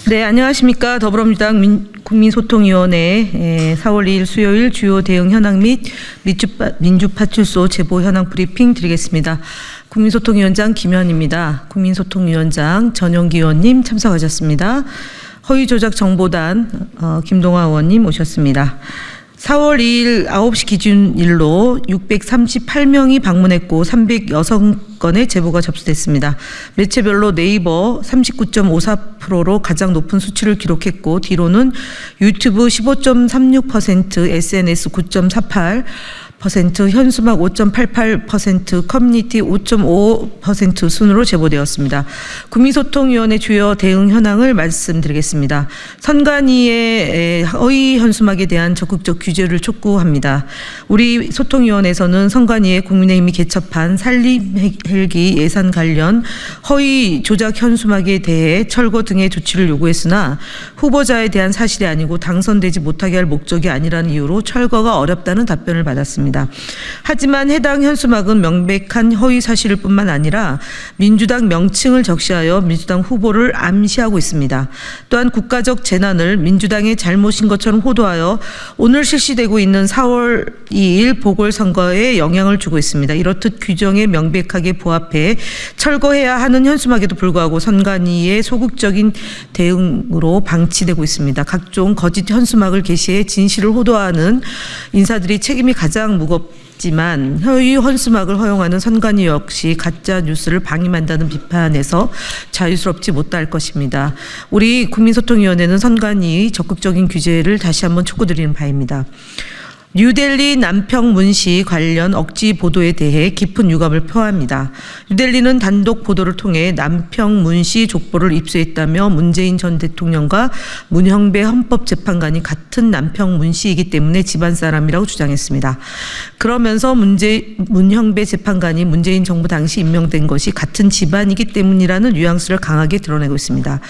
네, 안녕하십니까. 더불어민주당 국민소통위원회 4월 2일 수요일 주요 대응 현황 및 민주파출소 제보 현황 브리핑 드리겠습니다. 국민소통위원장 김현입니다. 국민소통위원장 전용기 의원님 참석하셨습니다. 허위조작정보단 김동화 의원님 오셨습니다. 4월 2일 9시 기준일로 638명이 방문했고 306건의 제보가 접수됐습니다. 매체별로 네이버 39.54%로 가장 높은 수치를 기록했고 뒤로는 유튜브 15.36%, SNS 9.48%, 현수막 5.88%, 커뮤니티 5.5% 순으로 제보되었습니다. 국민소통위원회 주요 대응 현황을 말씀드리겠습니다. 선관위의 허위 현수막에 대한 적극적 규제를 촉구합니다. 우리 소통위원회에서는 선관위에 국민의힘이 개첩한 산림헬기 예산 관련 허위 조작 현수막에 대해 철거 등의 조치를 요구했으나 후보자에 대한 사실이 아니고 당선되지 못하게 할 목적이 아니라는 이유로 철거가 어렵다는 답변을 받았습니다. 하지만 해당 현수막은 명백한 허위 사실일 뿐만 아니라 민주당 명칭을 적시하여 민주당 후보를 암시하고 있습니다. 또한 국가적 재난을 민주당의 잘못인 것처럼 호도하여 오늘 실시되고 있는 4월 2일 보궐선거에 영향을 주고 있습니다. 이렇듯 규정에 명백하게 부합해 철거해야 하는 현수막에도 불구하고 선관위의 소극적인 대응으로 방치되고 있습니다. 각종 거짓 현수막을 게시해 진실을 호도하는 인사들이 책임이 가장 무겁지만 허위 현수막을 허용하는 선관위 역시 가짜 뉴스를 방임한다는 비판에서 자유스럽지 못할 것입니다. 우리 국민소통위원회는 선관위 적극적인 규제를 다시 한번 촉구드리는 바입니다. 뉴델리 남평 문시 관련 억지 보도에 대해 깊은 유감을 표합니다. 뉴델리는 단독 보도를 통해 남평 문시 족보를 입수했다며 문재인 전 대통령과 문형배 헌법재판관이 같은 남평 문시이기 때문에 집안 사람이라고 주장했습니다. 그러면서 문형배 재판관이 문재인 정부 당시 임명된 것이 같은 집안이기 때문이라는 뉘앙스를 강하게 드러내고 있습니다.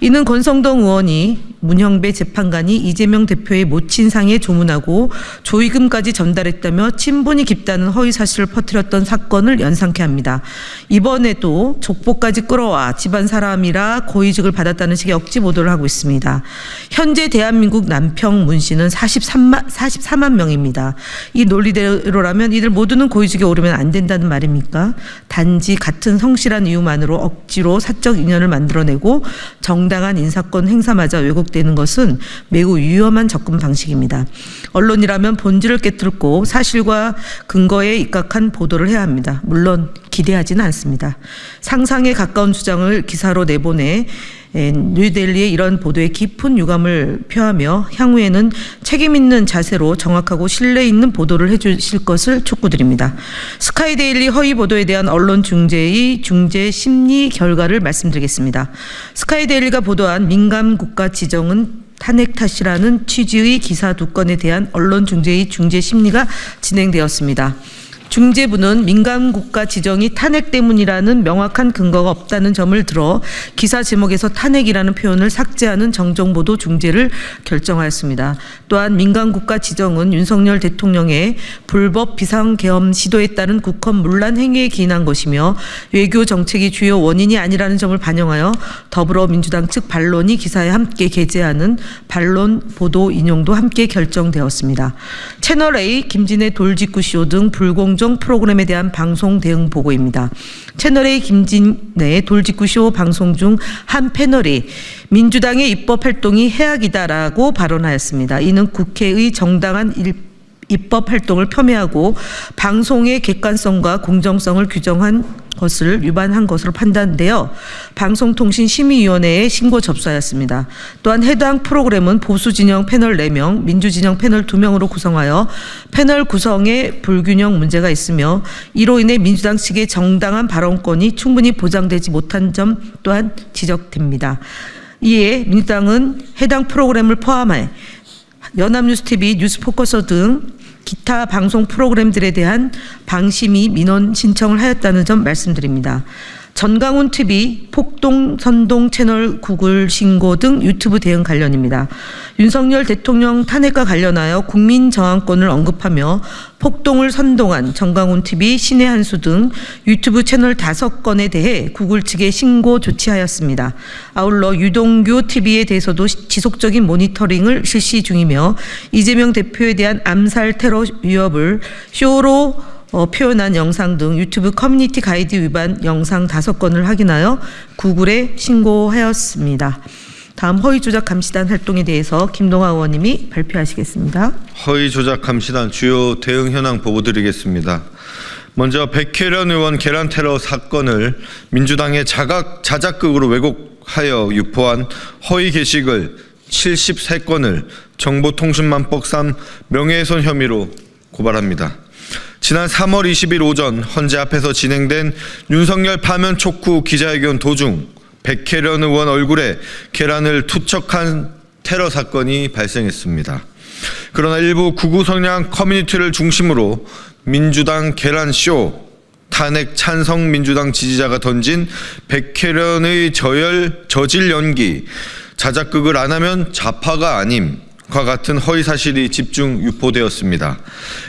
이는 권성동 의원이 문형배 재판관이 이재명 대표의 모친상에 조문하고 조의금까지 전달했다며 친분이 깊다는 허위 사실을 퍼뜨렸던 사건을 연상케 합니다. 이번에도 족보까지 끌어와 집안 사람이라 고위직을 받았다는 식의 억지 보도를 하고 있습니다. 현재 대한민국 남평 문씨는 44만 명입니다. 이 논리대로라면 이들 모두는 고위직에 오르면 안 된다는 말입니까? 단지 같은 성실한 이유만으로 억지로 사적 인연을 만들어내고 정당한 인사권 행사마저 왜곡되는 것은 매우 위험한 접근 방식입니다. 언론이라면 본질을 깨뚫고 사실과 근거에 입각한 보도를 해야 합니다. 물론 기대하지는 않습니다. 상상에 가까운 주장을 기사로 내보내 뉴델리의 이런 보도에 깊은 유감을 표하며 향후에는 책임 있는 자세로 정확하고 신뢰 있는 보도를 해주실 것을 촉구드립니다. 스카이데일리 허위 보도에 대한 언론 중재의 중재 심리 결과를 말씀드리겠습니다. 스카이데일리가 보도한 민감 국가 지정은 탄핵 탓이라는 취지의 기사 2건에 대한 언론 중재의 중재 심리가 진행되었습니다. 중재부는 민간국가 지정이 탄핵 때문이라는 명확한 근거가 없다는 점을 들어 기사 제목에서 탄핵이라는 표현을 삭제하는 정정보도 중재를 결정하였습니다. 또한 민간국가 지정은 윤석열 대통령의 불법 비상계엄 시도에 따른 국헌 문란 행위에 기인한 것이며 외교 정책이 주요 원인이 아니라는 점을 반영하여 더불어민주당 측 반론이 기사에 함께 게재하는 반론 보도 인용도 함께 결정되었습니다. 채널A 김진애 돌직구쇼 등 불공정 프로그램에 대한 방송 대응 보고입니다. 채널A 김진애 돌직구쇼 방송 중 한 패널이 민주당의 입법 활동이 해악이다라고 발언하였습니다. 이는 국회의 정당한 입법 활동을 폄훼하고 방송의 객관성과 공정성을 규정한 것을 위반한 것으로 판단되어 방송통신심의위원회에 신고 접수하였습니다. 또한 해당 프로그램은 보수진영 패널 4명, 민주진영 패널 2명으로 구성하여 패널 구성에 불균형 문제가 있으며 이로 인해 민주당 측의 정당한 발언권이 충분히 보장되지 못한 점 또한 지적됩니다. 이에 민주당은 해당 프로그램을 포함해 연합뉴스TV, 뉴스포커스 등 기타 방송 프로그램들에 대한 방심위 민원 신청을 하였다는 점 말씀드립니다. 전강훈 TV 폭동 선동 채널 구글 신고 등 유튜브 대응 관련입니다. 윤석열 대통령 탄핵과 관련하여 국민 저항권을 언급하며 폭동을 선동한 전강훈 TV, 신의 한수 등 유튜브 채널 5건에 대해 구글 측에 신고 조치하였습니다. 아울러 유동규 TV에 대해서도 지속적인 모니터링을 실시 중이며 이재명 대표에 대한 암살 테러 위협을 쇼로 표현한 영상 등 유튜브 커뮤니티 가이드 위반 영상 5건을 확인하여 구글에 신고하였습니다. 다음 허위조작 감시단 활동에 대해서 김동화 의원님이 발표하시겠습니다. 허위조작 감시단 주요 대응 현황 보고 드리겠습니다. 먼저 백혜련 의원 계란 테러 사건을 민주당의 자작극으로 왜곡하여 유포한 허위 게시글 73건을 정보통신망법 3 명예훼손 혐의로 고발합니다. 지난 3월 20일 오전 헌재 앞에서 진행된 윤석열 파면 촉구 기자회견 도중 백혜련 의원 얼굴에 계란을 투척한 테러 사건이 발생했습니다. 그러나 일부 극우 성향 커뮤니티를 중심으로 민주당 계란쇼, 탄핵 찬성 민주당 지지자가 던진 백혜련의 저질 연기, 자작극을 안 하면 좌파가 아님 과 같은 허위 사실이 집중 유포되었습니다.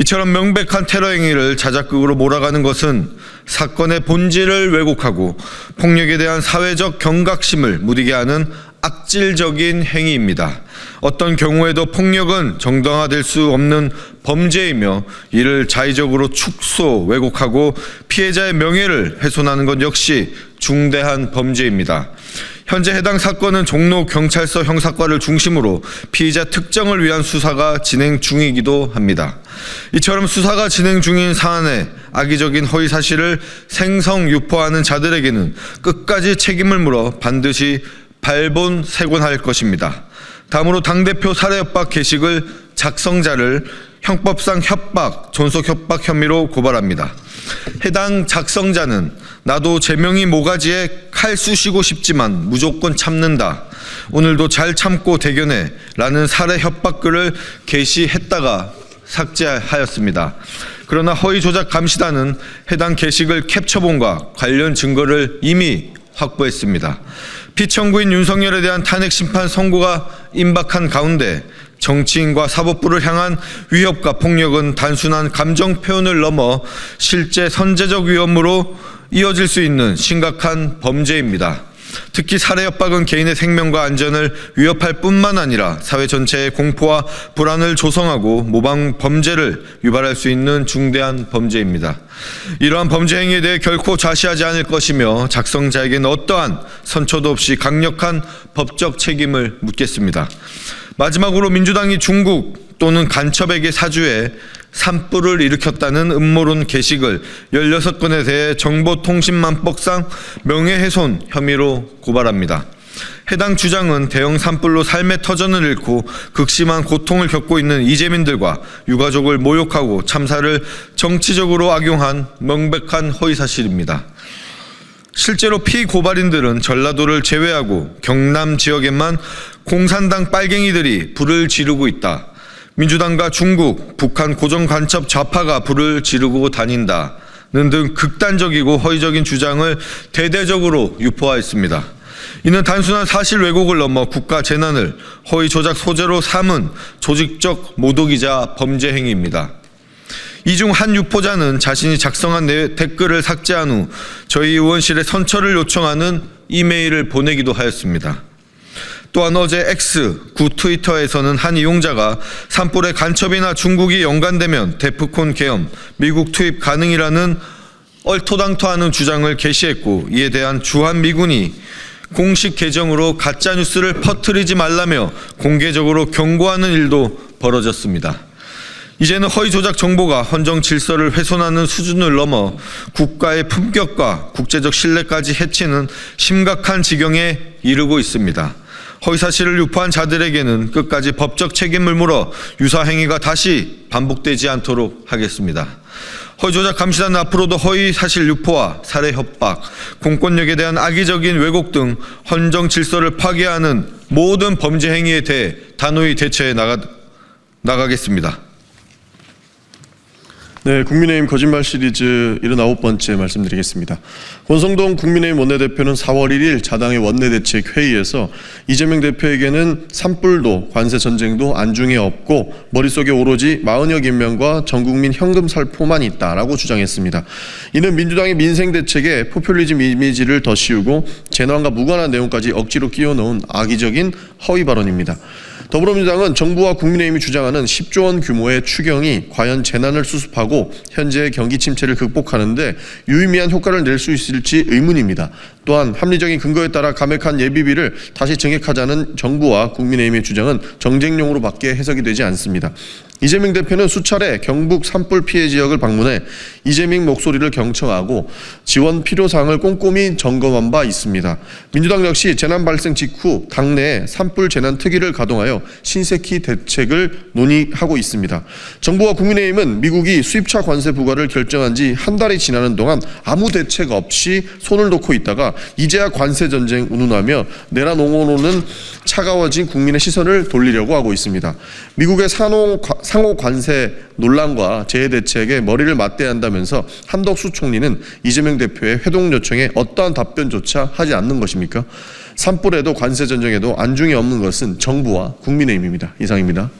이처럼 명백한 테러 행위를 자작극으로 몰아가는 것은 사건의 본질을 왜곡하고 폭력에 대한 사회적 경각심을 무디게 하는 악질적인 행위입니다. 어떤 경우에도 폭력은 정당화될 수 없는 범죄이며 이를 자의적으로 축소, 왜곡하고 피해자의 명예를 훼손하는 것 역시 중대한 범죄입니다. 현재 해당 사건은 종로 경찰서 형사과를 중심으로 피의자 특정을 위한 수사가 진행 중이기도 합니다. 이처럼 수사가 진행 중인 사안에 악의적인 허위 사실을 생성 유포하는 자들에게는 끝까지 책임을 물어 반드시 발본색원할 것입니다. 다음으로 당대표 살해협박 게시글 작성자를 형법상 협박, 존속협박 혐의로 고발합니다. 해당 작성자는 나도 제명이 모가지에 칼 쑤시고 싶지만 무조건 참는다. 오늘도 잘 참고 대견해 라는 살해 협박글을 게시했다가 삭제하였습니다. 그러나 허위조작 감시단은 해당 게시글 캡처본과 관련 증거를 이미 확보했습니다. 피청구인 윤석열에 대한 탄핵 심판 선고가 임박한 가운데 정치인과 사법부를 향한 위협과 폭력은 단순한 감정 표현을 넘어 실제 선제적 위험으로 이어질 수 있는 심각한 범죄입니다. 특히 살해 협박은 개인의 생명과 안전을 위협할 뿐만 아니라 사회 전체의 공포와 불안을 조성하고 모방 범죄를 유발할 수 있는 중대한 범죄입니다. 이러한 범죄 행위에 대해 결코 좌시하지 않을 것이며 작성자에게는 어떠한 선처도 없이 강력한 법적 책임을 묻겠습니다. 마지막으로 민주당이 중국 또는 간첩에게 사주해 산불을 일으켰다는 음모론 게시글 16건에 대해 정보통신망법상 명예훼손 혐의로 고발합니다. 해당 주장은 대형 산불로 삶의 터전을 잃고 극심한 고통을 겪고 있는 이재민들과 유가족을 모욕하고 참사를 정치적으로 악용한 명백한 허위사실입니다. 실제로 피고발인들은 전라도를 제외하고 경남 지역에만 공산당 빨갱이들이 불을 지르고 있다. 민주당과 중국, 북한 고정간첩 좌파가 불을 지르고 다닌다는 등 극단적이고 허위적인 주장을 대대적으로 유포하였습니다. 이는 단순한 사실 왜곡을 넘어 국가 재난을 허위 조작 소재로 삼은 조직적 모독이자 범죄 행위입니다. 이 중 한 유포자는 자신이 작성한 댓글을 삭제한 후 저희 의원실에 선처를 요청하는 이메일을 보내기도 하였습니다. 또한 어제 X, 구 트위터에서는 한 이용자가 산불에 간첩이나 중국이 연관되면 데프콘 계엄, 미국 투입 가능이라는 얼토당토하는 주장을 게시했고 이에 대한 주한미군이 공식 계정으로 가짜뉴스를 퍼뜨리지 말라며 공개적으로 경고하는 일도 벌어졌습니다. 이제는 허위조작 정보가 헌정 질서를 훼손하는 수준을 넘어 국가의 품격과 국제적 신뢰까지 해치는 심각한 지경에 이르고 있습니다. 허위사실을 유포한 자들에게는 끝까지 법적 책임을 물어 유사 행위가 다시 반복되지 않도록 하겠습니다. 허위조작 감시단은 앞으로도 허위사실 유포와 살해 협박, 공권력에 대한 악의적인 왜곡 등 헌정 질서를 파괴하는 모든 범죄 행위에 대해 단호히 대처해 나가겠습니다. 네, 국민의힘 거짓말 시리즈 79번째 말씀드리겠습니다. 권성동 국민의힘 원내대표는 4월 1일 자당의 원내대책 회의에서 이재명 대표에게는 산불도 관세 전쟁도 안중에 없고 머릿속에 오로지 40여 김명과 전국민 현금 살포만 있다라고 주장했습니다. 이는 민주당의 민생 대책에 포퓰리즘 이미지를 더 씌우고 재난과 무관한 내용까지 억지로 끼워넣은 악의적인 허위 발언입니다. 더불어민주당은 정부와 국민의힘이 주장하는 10조 원 규모의 추경이 과연 재난을 수습하고 현재의 경기 침체를 극복하는 데 유의미한 효과를 낼 수 있을지 의문입니다. 또한 합리적인 근거에 따라 감액한 예비비를 다시 증액하자는 정부와 국민의힘의 주장은 정쟁용으로밖에 해석이 되지 않습니다. 이재명 대표는 수차례 경북 산불 피해 지역을 방문해 이재명 목소리를 경청하고 지원 필요사항을 꼼꼼히 점검한 바 있습니다. 민주당 역시 재난 발생 직후 당내에 산불 재난 특위를 가동하여 신속히 대책을 논의하고 있습니다. 정부와 국민의힘은 미국이 수입차 관세 부과를 결정한 지 한 달이 지나는 동안 아무 대책 없이 손을 놓고 있다가 이제야 관세 전쟁 운운하며 내란옹호로는 차가워진 국민의 시선을 돌리려고 하고 있습니다. 미국의 상호 관세 논란과 재해 대책에 머리를 맞대야 한다면서 한덕수 총리는 이재명 대표의 회동 요청에 어떠한 답변조차 하지 않는 것입니까? 산불에도 관세 전쟁에도 안중에 없는 것은 정부와 국민의힘입니다. 이상입니다.